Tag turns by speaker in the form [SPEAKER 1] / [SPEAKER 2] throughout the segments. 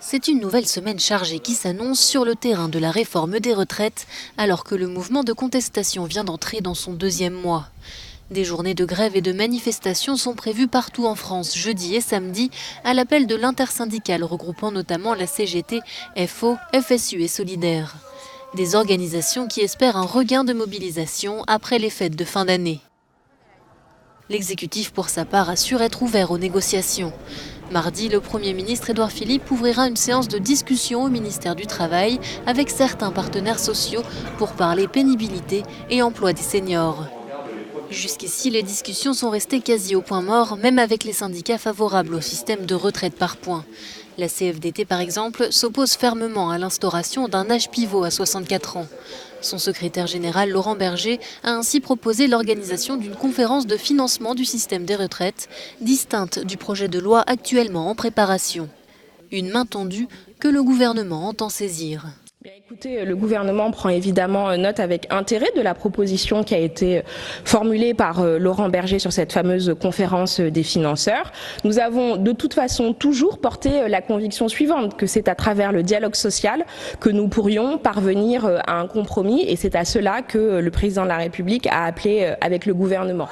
[SPEAKER 1] C'est une nouvelle semaine chargée qui s'annonce sur le terrain de la réforme des retraites, alors que le mouvement de contestation vient d'entrer dans son deuxième mois. Des journées de grève et de manifestations sont prévues partout en France, jeudi et samedi, à l'appel de l'intersyndicale regroupant notamment la CGT, FO, FSU et Solidaires. Des organisations qui espèrent un regain de mobilisation après les fêtes de fin d'année. L'exécutif, pour sa part, assure être ouvert aux négociations. Mardi, le Premier ministre Édouard Philippe ouvrira une séance de discussion au ministère du Travail avec certains partenaires sociaux pour parler pénibilité et emploi des seniors. Jusqu'ici, les discussions sont restées quasi au point mort, même avec les syndicats favorables au système de retraite par points. La CFDT, par exemple, s'oppose fermement à l'instauration d'un âge pivot à 64 ans. Son secrétaire général, Laurent Berger, a ainsi proposé l'organisation d'une conférence de financement du système des retraites, distincte du projet de loi actuellement en préparation. Une main tendue que le gouvernement entend saisir.
[SPEAKER 2] Écoutez, le gouvernement prend évidemment note avec intérêt de la proposition qui a été formulée par Laurent Berger sur cette fameuse conférence des financeurs. Nous avons de toute façon toujours porté la conviction suivante, que c'est à travers le dialogue social que nous pourrions parvenir à un compromis, et c'est à cela que le président de la République a appelé avec le gouvernement.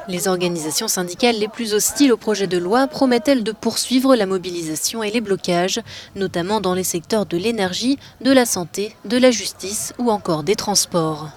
[SPEAKER 1] Les organisations syndicales les plus hostiles au projet de loi promettent-elles de poursuivre la mobilisation et les blocages, notamment dans les secteurs de l'énergie, de la santé, de la justice ou encore des transports.